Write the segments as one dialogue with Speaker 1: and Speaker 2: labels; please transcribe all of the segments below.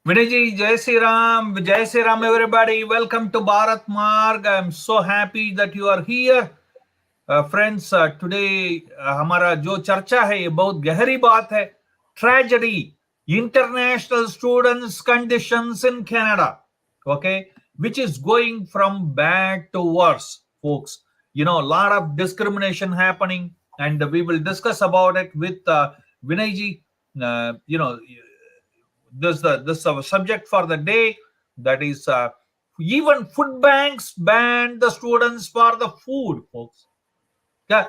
Speaker 1: Vinay Ji, Jai Sri Ram, everybody. Welcome to Bharat Marg. I'm so happy that you are here. Friends, today हमारा जो चर्चा है ये बहुत गहरी बात है. Tragedy, international students' conditions in Canada, okay, which is going from bad to worse, folks. You know, a lot of discrimination happening, and we will discuss about it with Vinay Ji. You know, this subject for the day, that is even food banks ban the students for the food, folks. क्या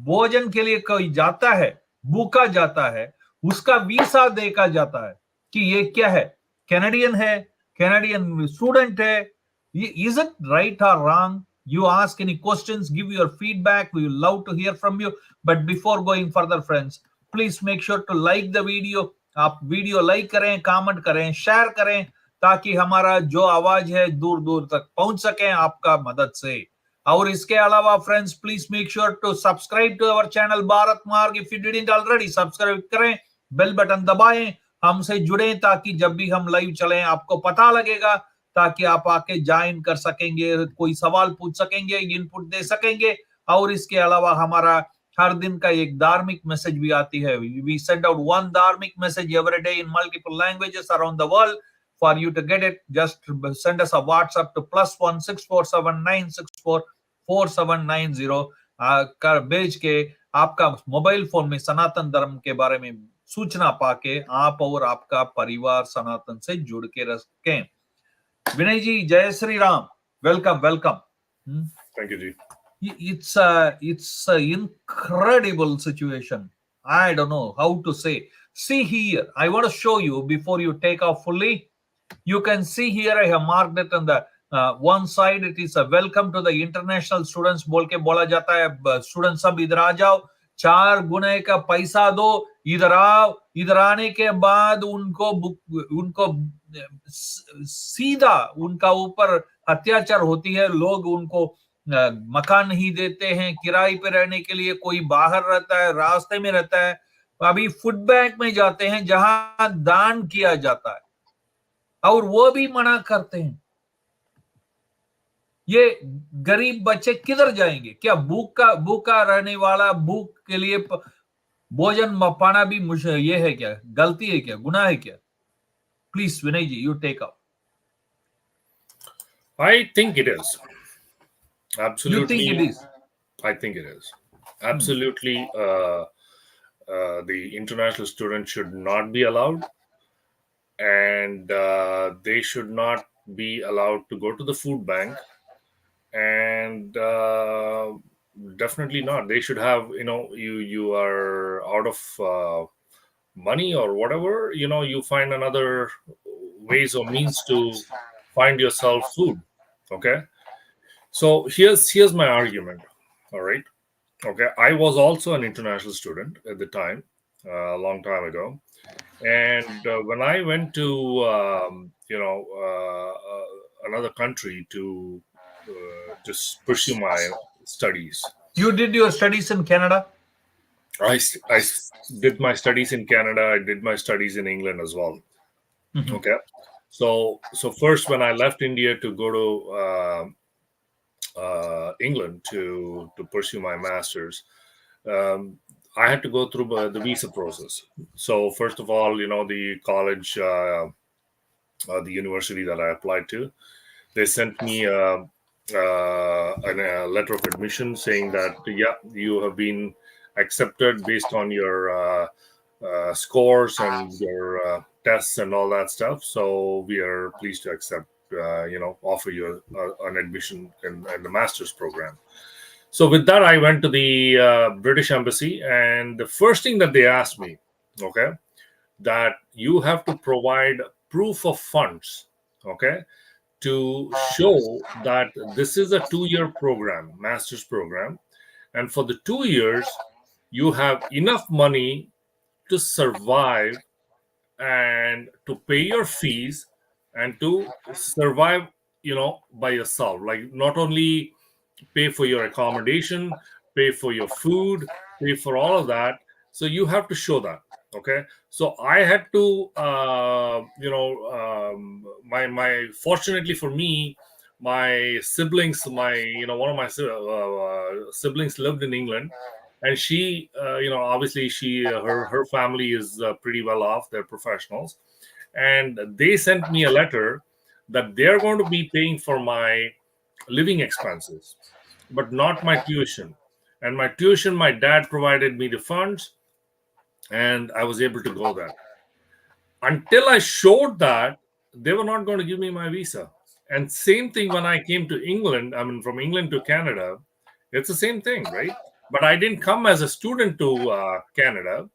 Speaker 1: भोजन के लिए कोई जाता है, भूखा जाता है, उसका वीसा देखा जाता है कि ये क्या है, कैनेडियन है, कैनेडियन स्टूडेंट है. Is it right or wrong? You ask any questions, give your feedback. We will love to hear from you. But before going further, friends, please make sure to like the video. आप video like करें, comment करें, share करें, ताकि हमारा जो आवाज है दूर दूर तक पहुंच सके आपका मदद से. और इसके अलावा friends, please make sure to subscribe to our channel Bharat Marg. If you didn't already, subscribe करें, बेल बटन दबाएं, हमसे जुड़ें, ताकि जब भी हम लाइव चलें आपको पता लगेगा, ताकि आप आके ज्वाइन कर सकेंगे, कोई सवाल पूछ सकेंगे, इनपुट दे सकेंगे. और इसके अलावा हमारा हर दिन का एक धार्मिक मैसेज भी आती है. वी सेंड आउट वन धार्मिक message every day in multiple languages around the world. For you to get it, just send us a WhatsApp to +1 647 964 4790 कर भेज के आपका मोबाइल फोन में सनातन धर्म के बारे में सूचना पाके आप और आपका परिवार सनातन से जुड़ के रखें. विनय जी, जय Shri Ram. Welcome welcome.
Speaker 2: Thank you, Ji.
Speaker 1: It's a incredible situation. I don't know how to say. See here, I want to show you before you take off fully. You can see here I have marked it on the one side. It is a welcome to the international students बोल के बोला जाता है. Student सब इधर आ जाओ, 4 गुने का पैसा दो, इधर आओ. इधर आने के बाद उनको सीधा उनका ऊपर अत्याचार होती है. लोग उनको मकान नहीं देते हैं, किराए पे रहने के लिए कोई बाहर रहता है, रास्ते में रहता है. अभी फूड बैंक में जाते हैं जहां दान किया जाता है, और वो भी मना करते हैं. ये गरीब बच्चे किधर जाएंगे? क्या भूखा रहने वाला, भूख के लिए भोजन पाना भी ये है क्या? गलती है क्या? गुनाह है क्या? Please Vinay ji, you take up.
Speaker 2: I think it is. Absolutely.
Speaker 1: You think it is?
Speaker 2: I think it is. Absolutely. The international students should not be allowed, and they should not be allowed to go to the food bank, and definitely not. They should have, you are out of money or whatever, you find another ways or means to find yourself food. Okay, so here's my argument. All right. Okay, I was also an international student at the time, a long time ago, and when I went to another country to just pursue my studies.
Speaker 1: You did your studies in Canada?
Speaker 2: I did my studies in Canada. I did my studies in England as well. Mm-hmm. Okay, so first when I left India to go to England to pursue my master's, I had to go through the visa process. So first of all, the college, the university that I applied to, they sent me a letter of admission saying that, yeah, you have been accepted based on your scores and your tests and all that stuff. So we are pleased to accept, offer you an admission in the master's program. So with that, I went to the British Embassy, and the first thing that they asked me, okay, that you have to provide proof of funds, okay, to show that this is a 2-year program, master's program, and for the 2 years, you have enough money to survive and to pay your fees and to survive, by yourself. Like, not only pay for your accommodation, pay for your food, pay for all of that. So you have to show that. Okay, so I had to, my fortunately for me, my siblings, one of my siblings lived in England, and she, obviously her family is pretty well off. They're professionals, and they sent me a letter that they're going to be paying for my living expenses, but not my tuition. And my tuition, my dad provided me the funds, and I was able to go there. Until I showed that, they were not going to give me my visa. And same thing when I came to England, I mean, from England to Canada, it's the same thing, right? But I didn't come as a student to Canada.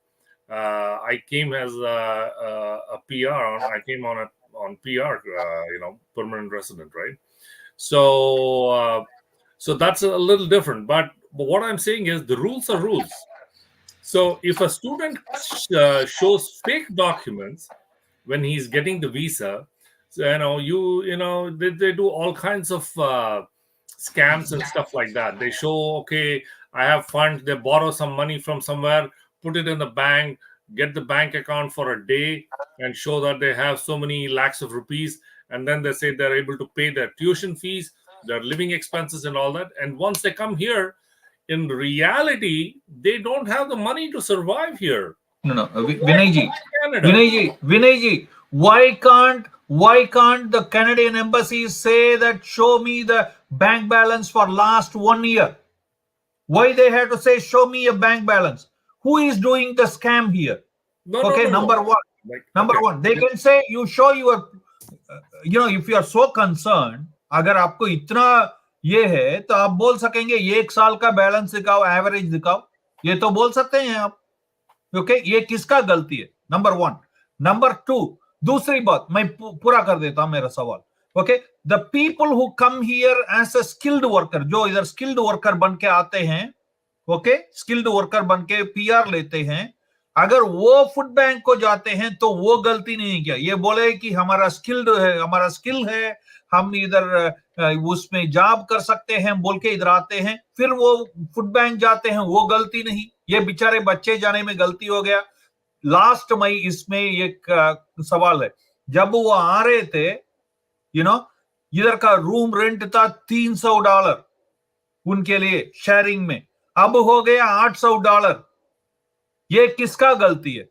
Speaker 2: I came as a PR. I came on PR, permanent resident, right? So that's a little different. But what I'm saying is the rules are rules. So if a student shows fake documents when he's getting the visa, so, they do all kinds of scams and stuff like that. They show, okay, I have funds. They borrow some money from somewhere, put it in the bank, get the bank account for a day, and show that they have so many lakhs of rupees. And then they say they're able to pay their tuition fees, their living expenses, and all that. And once they come here, in reality, they don't have the money to survive here.
Speaker 1: No,
Speaker 2: Why
Speaker 1: Vinay ji,
Speaker 2: Canada?
Speaker 1: Vinay ji, why can't the Canadian embassy say that show me the bank balance for last 1 year? Why they have to say show me a bank balance? Who is doing the scam here?
Speaker 2: No,
Speaker 1: Okay,
Speaker 2: no.
Speaker 1: number one. Number
Speaker 2: okay.
Speaker 1: one, they can say you show your, if you are so concerned, अगर आपको इतना ये है तो आप बोल सकेंगे ये 1 साल का बैलेंस दिखाओ, एवरेज दिखाओ, ये तो बोल सकते हैं आप. ओके, ये किसका गलती है? नंबर 1. नंबर 2, दूसरी बात मैं पूरा कर देता हूं मेरा सवाल. Okay, the people who come here as a skilled worker, जो इधर स्किल्ड वर्कर बन के आते हैं, ओके, स्किल्ड वर्कर बन के पीआर लेते हैं, अगर वो फूड बैंक को जाते हैं तो वो गलती नहीं किया. ये बोले कि हमारा स्किल्ड है, हमारा स्किल है, हम इधर उसमें जॉब कर सकते हैं बोल के इधर आते हैं, फिर वो फूड बैंक जाते हैं, वो गलती नहीं. ये बेचारे बच्चे जाने में गलती हो गया. लास्ट मई इसमें एक सवाल है, जब वो आ रहे थे, इधर का रूम रेंट था $300 उनके लिए शेयरिंग में, अब हो गया $800. ये किसका गलती है?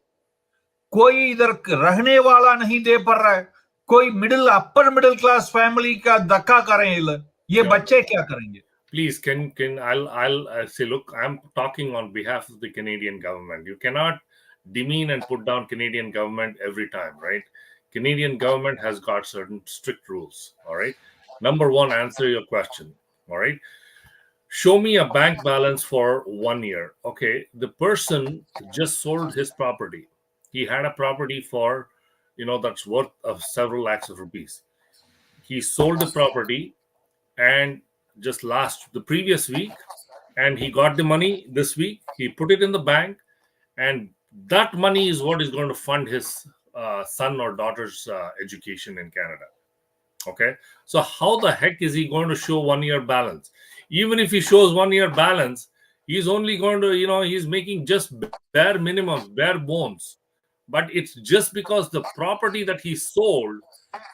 Speaker 1: कोई इधर रहने वाला नहीं दे पा रहा है, कोई अपर मिडिल क्लास फैमिली का धक्का करें, ये बच्चे क्या करेंगे?
Speaker 2: Please, I'll say, look, I'm talking on behalf of the Canadian government. You cannot demean and put down Canadian government every time, right? Canadian government has got certain strict rules, all right? Number one, answer your question, all right? Show me a bank balance for 1 year. Okay, the person just sold his property. He had a property for, that's worth of several lakhs of rupees. He sold the property, and just the previous week, and he got the money this week. He put it in the bank, and that money is what is going to fund his son or daughter's education in Canada. Okay, so how the heck is he going to show 1 year balance? Even if he shows 1 year balance, he's only going to, he's making just bare minimum, bare bones. But it's just because the property that he sold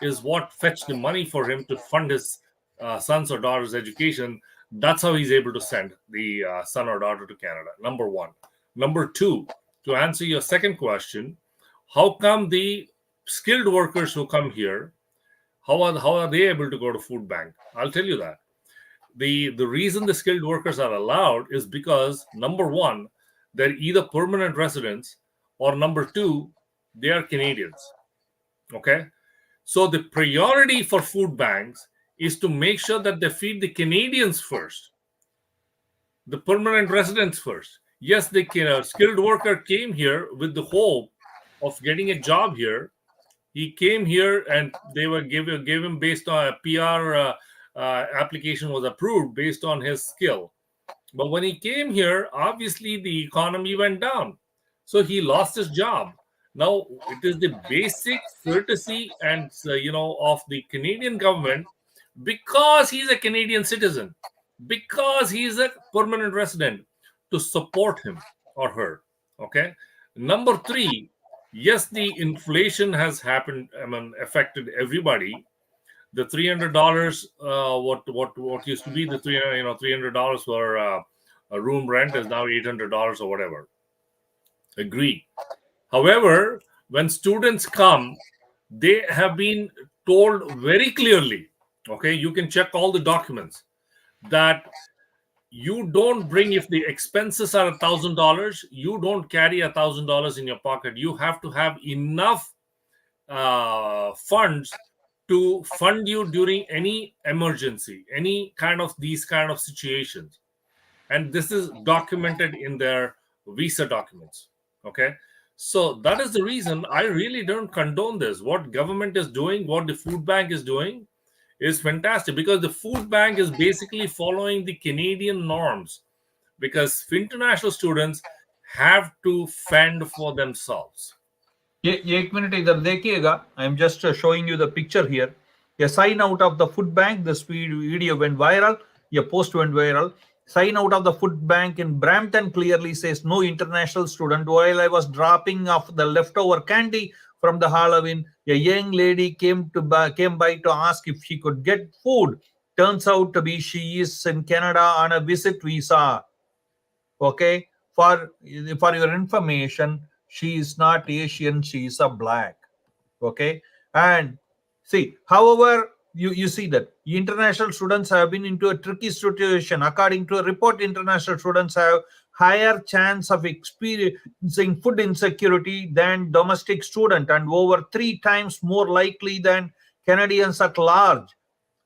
Speaker 2: is what fetched the money for him to fund his son's or daughter's education. That's how he's able to send the son or daughter to Canada. Number one. Number two, to answer your second question, how come the skilled workers who come here, how are they able to go to food bank? I'll tell you that. The reason the skilled workers are allowed is because, number one, they're either permanent residents, or number two, they are Canadians. Okay? So the priority for food banks is to make sure that they feed the Canadians first, the permanent residents first. Yes, the skilled worker came here with the hope of getting a job here. He came here and they were gave him based on a PR application was approved based on his skill. But when he came here, obviously the economy went down. So he lost his job. Now, it is the basic courtesy and, of the Canadian government, because he's a Canadian citizen, because he's a permanent resident, to support him or her. Okay. Number three, yes, the inflation has happened. Affected everybody. The $300, what used to be the $300 for a room rent is now $800 or whatever. Agree. However, when students come, they have been told very clearly. Okay, you can check all the documents that you don't bring, if the expenses are $1,000, you don't carry $1,000 in your pocket. You have to have enough funds to fund you during any emergency, any kind of these kind of situations. And this is documented in their visa documents. Okay, so that is the reason I really don't condone this. What government is doing, what the food bank is doing, is fantastic, because the food bank is basically following the Canadian norms, because international students have to fend for themselves.
Speaker 1: ये एक minute इधर देखिएगा. I am just showing you the picture here. A sign out of the food bank. This video went viral. A post went viral. Sign out of the food bank in Brampton clearly says no international student. While I was dropping off the leftover candy from the Halloween, a young lady came by to ask if she could get food. Turns out to be she is in Canada on a visit visa. Okay, for your information, she is not Asian, she is a black. Okay, and see, however, you see that international students have been into a tricky situation. According to a report, international students have higher chance of experiencing food insecurity than domestic student, and over 3 times more likely than Canadians at large.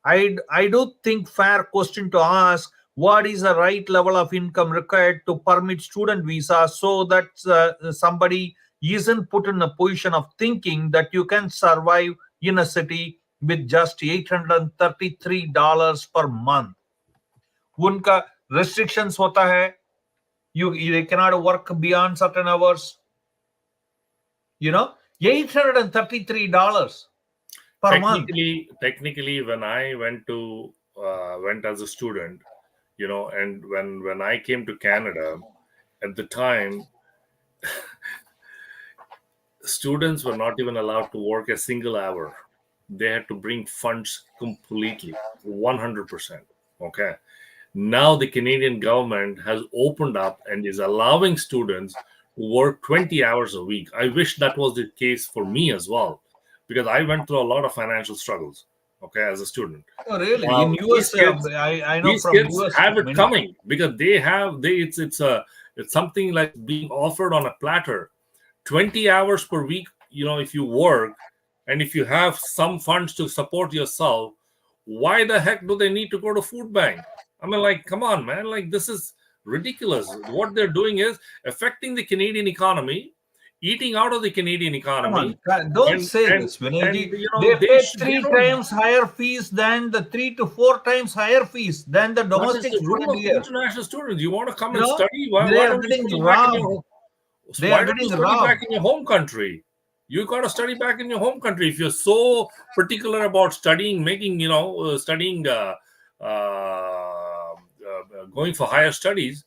Speaker 1: I do think fair question to ask, what is the right level of income required to permit student visa, so that somebody isn't put in a position of thinking that you can survive in a city with just $833 per month. उनका restrictions होता है. They cannot work beyond certain hours. $833 per month.
Speaker 2: Technically, when I went as a student, and when I came to Canada, at the time, students were not even allowed to work a single hour. They had to bring funds completely, 100%. Okay. Now the Canadian government has opened up and is allowing students to work 20 hours a week. I wish that was the case for me as well, because I went through a lot of financial struggles, okay, as a student.
Speaker 1: Oh, really? In US, I know
Speaker 2: these
Speaker 1: from
Speaker 2: kids
Speaker 1: US
Speaker 2: have it coming, because it's something like being offered on a platter. 20 hours per week, if you work, and if you have some funds to support yourself, why the heck do they need to go to food bank? I mean, like, come on, man. Like, this is ridiculous. What they're doing is affecting the Canadian economy, eating out of the Canadian economy.
Speaker 1: Come on, don't say this, Vinay Ji. They pay 3 times higher fees than the 3 to 4 times higher fees than the domestic student here.
Speaker 2: International students, you want to come and study?
Speaker 1: Why don't you study back in your home? They are getting robbed.
Speaker 2: Back in your home country. You got to study back in your home country. If you're so particular about studying, studying, going for higher studies,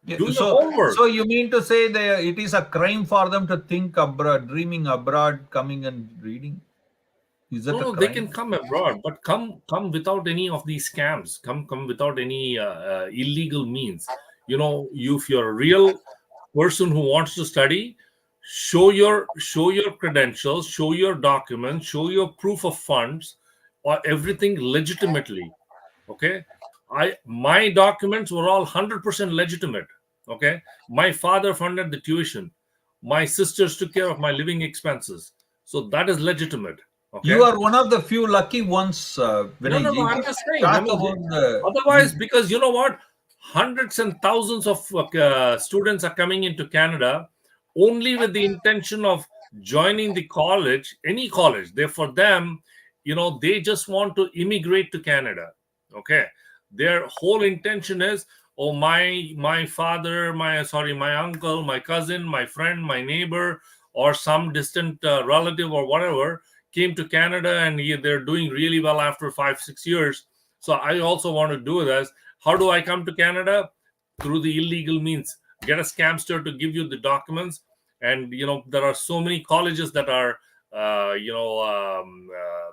Speaker 2: do your homework.
Speaker 1: So you mean to say that it is a crime for them to think abroad, dreaming abroad, coming and reading? Is that
Speaker 2: no, they can come abroad, but come without any of these scams. Come without any illegal means. If you're a real person who wants to study, show your credentials, show your documents, show your proof of funds, or everything legitimately. Okay, my documents were all 100% legitimate. Okay, my father funded the tuition, my sisters took care of my living expenses, so that is legitimate. Okay?
Speaker 1: You are one of the few lucky ones.
Speaker 2: No, I'm just saying. Otherwise, because you know what, hundreds and thousands of students are coming into Canada only with the intention of joining the college, any college. For them, they just want to immigrate to Canada. Okay, their whole intention is, oh, my father, my uncle, my cousin, my friend, my neighbor, or some distant relative or whatever came to Canada and they're doing really well after 5-6 years. So I also want to do this. How do I come to Canada? Through the illegal means. Get a scamster to give you the documents, and there are so many colleges that are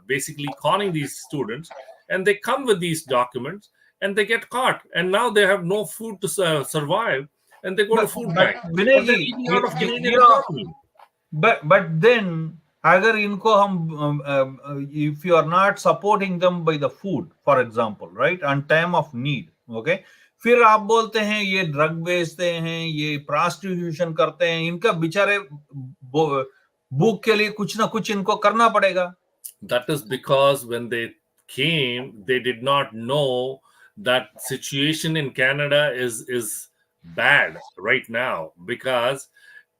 Speaker 2: basically conning these students, and they come with these documents and they get caught, and now they have no food to survive, and they go to food
Speaker 1: but
Speaker 2: bank,
Speaker 1: Vinay
Speaker 2: but they're
Speaker 1: ji,
Speaker 2: eating out of Canadian
Speaker 1: you know,
Speaker 2: economy.
Speaker 1: but then अगर इनको हम if you are not supporting them by the food, for example, right, on time of need, okay, फिर आप बोलते हैं ये drug बेचते हैं, ये प्रोस्टिट्यूशन करते हैं, इनका बेचारे भूख के लिए कुछ ना कुछ इनको करना पड़ेगा.
Speaker 2: That is because when they came, they did not know that situation in Canada is bad right now, because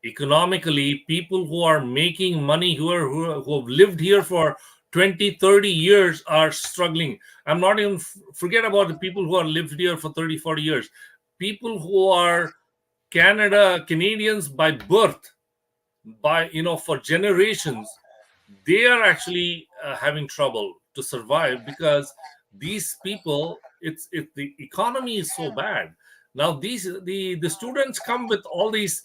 Speaker 2: economically people who are making money, who have lived here for 20-30 years are struggling. I'm not even forget about the people who are lived here for 30-40 years. People who are Canadians by birth, by for generations, they are actually having trouble to survive, because these people, it's the economy is so bad now. The students come with all these,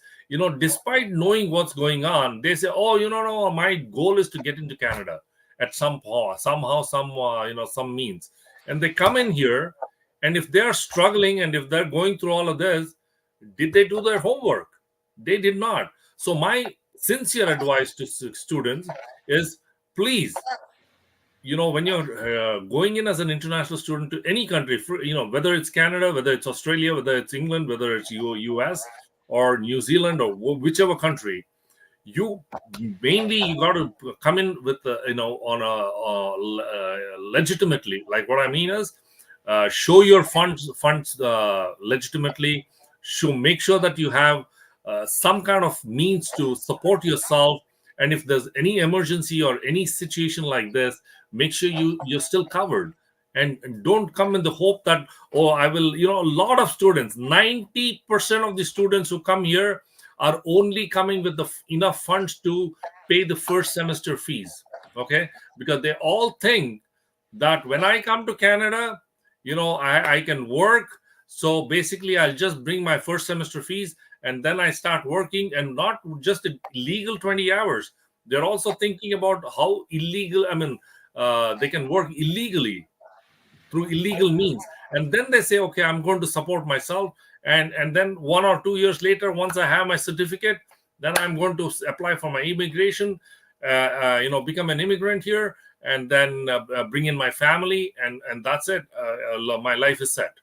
Speaker 2: despite knowing what's going on, they say, oh, no, my goal is to get into Canada at some point, somehow, some means, and they come in here, and if they are struggling and if they're going through all of this, did they do their homework? They did not. So my sincere advice to students is, please, when you're going in as an international student to any country, whether it's Canada, whether it's Australia, whether it's England, whether it's US or New Zealand, or whichever country, you got to come in with legitimately. Like, what I mean is, show your funds legitimately. Make sure that you have some kind of means to support yourself, and if there's any emergency or any situation like this, make sure you're still covered, and don't come in the hope that, oh, I will. A lot of students, 90% of the students who come here are only coming with enough funds to pay the first semester fees, okay, because they all think that when I come to Canada, I can work, so basically I'll just bring my first semester fees, and then I start working, and not just a legal 20 hours. They're also thinking about how illegal, they can work illegally through illegal means. And then they say, okay, I'm going to support myself. And then 1 or 2 years later, once I have my certificate, then I'm going to apply for my immigration, become an immigrant here, and then bring in my family, and that's it. My life is set.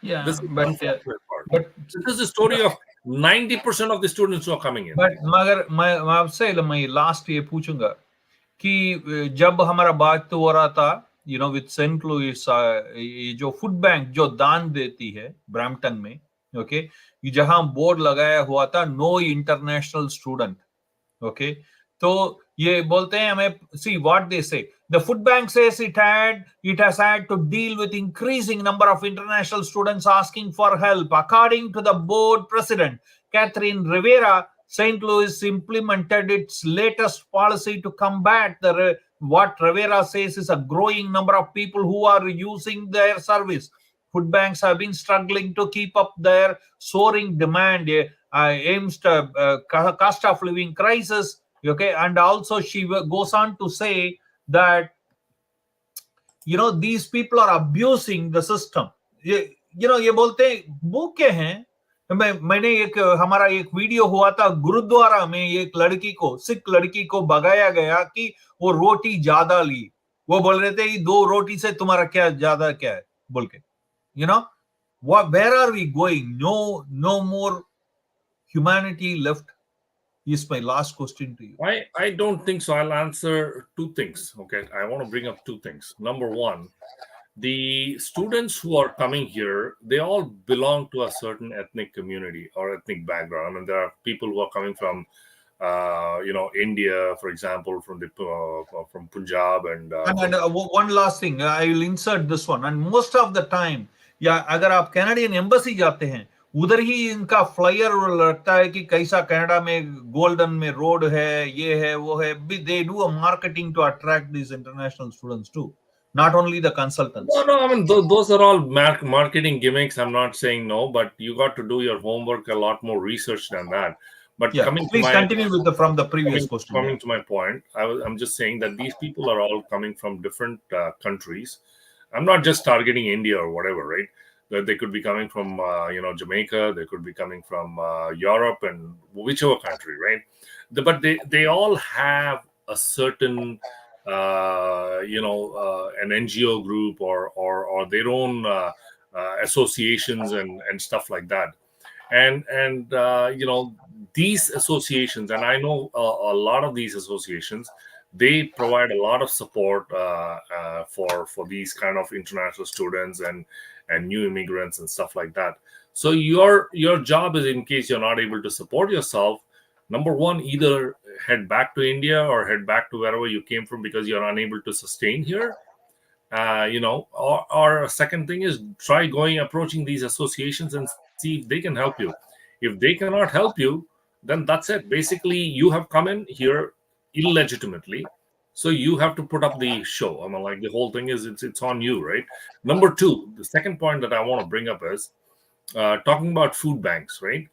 Speaker 1: Yeah,
Speaker 2: This is the
Speaker 1: but
Speaker 2: unfortunate part.
Speaker 1: but
Speaker 2: This is the story of 90% of the students who are coming in.
Speaker 1: But मगर मैं आपसे मैं last ये पूछूंगा कि जब हमारा बात तो हो रहा था विद सेंट लुइस, ये जो फूड बैंक जो दान देती है ब्रैम्पटन में, ओके, जहां बोर्ड लगाया हुआ था नो इंटरनेशनल स्टूडेंट, ओके, तो ये बोलते हैं हमें, सी व्हाट दे से, the food bank says it has had to deal with increasing number of international students asking for help. According to the board president Catherine Rivera, St. Louis implemented its latest policy to combat what Rivera says is a growing number of people who are using their service. Food banks have been struggling to keep up their soaring demand, aims to cost of living crisis. Okay, and also she goes on to say that these people are abusing the system. ये बोलते हैं भूखे हैं. मैंने हमारा एक video हुआ था गुरुद्वारा में, एक लड़की को, सिख लड़की को भगाया गया कि वो रोटी ज्यादा ली. वो बोल रहे थे 2 रोटी से तुम्हारा क्या ज्यादा क्या है बोल के. Where are we going? No more humanity left is my last question to you.
Speaker 2: I don't think so. I'll answer 2 things. Okay, I want to bring up 2 things. Number 1, the students who are coming here, they all belong to a certain ethnic community or ethnic background. There are people who are coming from India, for example, from Punjab, and
Speaker 1: one last thing, I will insert this one. And most of the time, अगर आप Canadian embassy जाते हैं, उधर ही इनका flyer लगता है कि कैसा कनाडा में गोल्डन में रोड है, ये है वो है. They do a marketing to attract these international students too, not only the consultants.
Speaker 2: No, those are all marketing gimmicks. I'm not saying no, but you got to do your homework, a lot more research than that. But
Speaker 1: Yeah,
Speaker 2: coming to
Speaker 1: please
Speaker 2: my
Speaker 1: continue with from the previous question.
Speaker 2: coming to my point, I'm just saying that these people are all coming from different countries. I'm not just targeting India or whatever, right? That they could be coming from Jamaica, they could be coming from Europe and whichever country, right? But they all have a certain an NGO group or their own associations and stuff like that. And these associations, and I know a lot of these associations, they provide a lot of support for these kind of international students and new immigrants and stuff like that. So your job is, in case you're not able to support yourself, number one, either head back to India or head back to wherever you came from because you're unable to sustain here. Or a second thing is try approaching these associations and see if they can help you. If they cannot help you, then that's it. Basically, you have come in here illegitimately, so you have to put up the show. I mean, like, the whole thing is it's on you, right? Number two, the second point that I want to bring up is talking about food banks, right?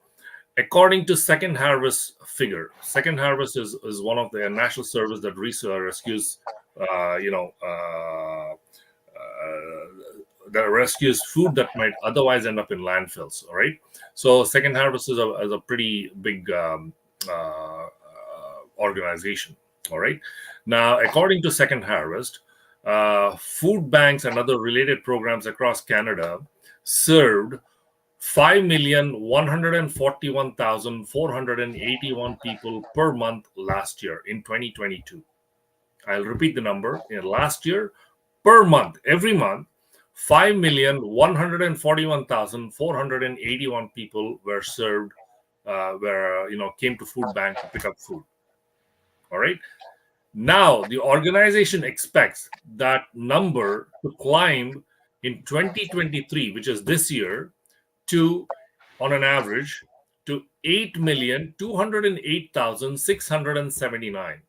Speaker 2: According to Second Harvest figure, Second Harvest is one of the national service that rescues, that rescues food that might otherwise end up in landfills. All right, so Second Harvest is a pretty big organization. All right, now according to Second Harvest, food banks and other related programs across Canada served 5,141,481 people per month last year in 2022. I'll repeat the number. Last year, per month, every month, 5,141,481 people were served, came to food bank to pick up food. All right. Now, the organization expects that number to climb in 2023, which is this year, to, on an average, to 8,208,679.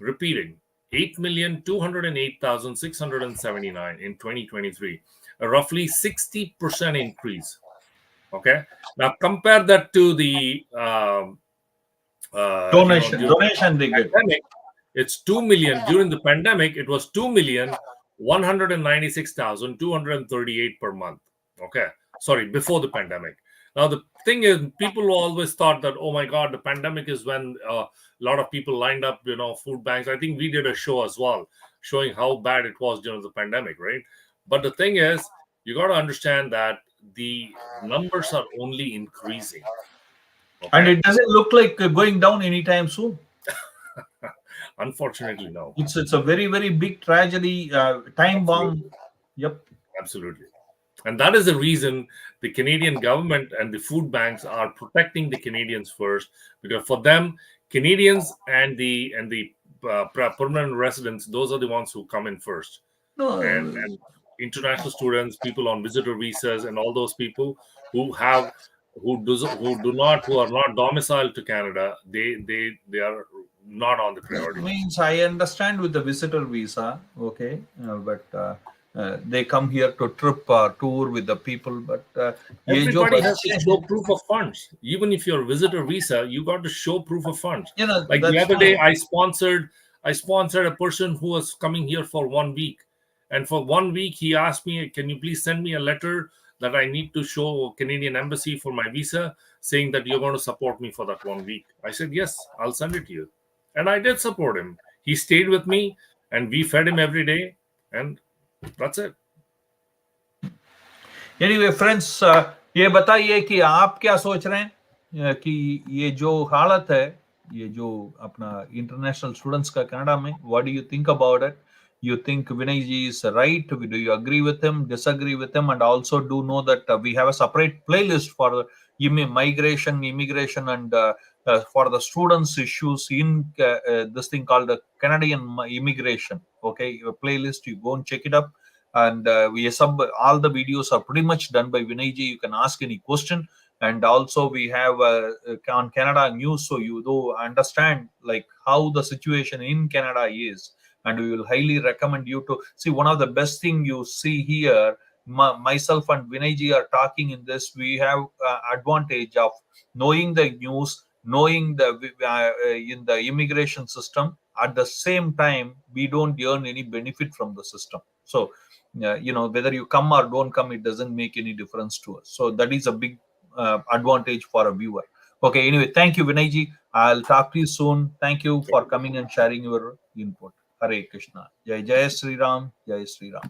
Speaker 2: Repeating, 8,208,679 in 2023, a roughly 60% increase. Okay, now compare that to the
Speaker 1: donation they get.
Speaker 2: Pandemic, it's 2 million. During the pandemic, it was 2,196,238 per month. Okay, sorry, before the pandemic. Now, the thing is, people always thought that, oh my God, the pandemic is when a lot of people lined up, food banks. I think we did a show as well showing how bad it was during the pandemic, right? But the thing is, you got to understand that the numbers are only increasing.
Speaker 1: Okay? And it doesn't look like going down anytime soon.
Speaker 2: Unfortunately, no.
Speaker 1: It's a very, very big tragedy, time bomb. Yep.
Speaker 2: Absolutely. And that is the reason the Canadian government and the food banks are protecting the Canadians first, because for them, Canadians and the permanent residents, those are the ones who come in first.
Speaker 1: No.
Speaker 2: And international students, people on visitor visas, and all those people who are not domiciled to Canada, they are not on the priority.
Speaker 1: That means I understand with the visitor visa, okay, but they come here to trip or tour with the people, but
Speaker 2: everybody has to show proof of funds. Even if you're a visitor visa, you got to show proof of funds. Like the other day, I sponsored a person who was coming here for 1 week, and for 1 week he asked me, "Can you please send me a letter that I need to show Canadian Embassy for my visa, saying that you're going to support me for that 1 week?" I said, "Yes, I'll send it to you," and I did support him. He stayed with me, and we fed him every day, and that's it.
Speaker 1: Anyway, friends, ये बताइए कि आप क्या सोच रहे हैं कि ये जो हालत है, ये जो अपना इंटरनेशनल स्टूडेंट्स का कनाडा में, what do you think about it? You think Vinay Ji is right? Do you agree with him, disagree with him? And also do know that we have a separate playlist for migration, immigration, and for the students' issues in this thing called the Canadian immigration. Okay, a playlist, you go and check it up. And all the videos are pretty much done by Vinay Ji. You can ask any question. And also we have on Canada news, so you do understand like how the situation in Canada is. And we will highly recommend you to see. One of the best thing you see here, myself and Vinay Ji are talking in this. We have advantage of knowing the news, knowing in the immigration system. At the same time, we don't earn any benefit from the system. So whether you come or don't come, it doesn't make any difference to us. So that is a big advantage for a viewer. Okay, anyway, thank you, Vinay Ji. I'll talk to you soon. Thank you for coming and sharing your input. Hare Krishna. Jai Jai Sri Ram. Jai Sri Ram.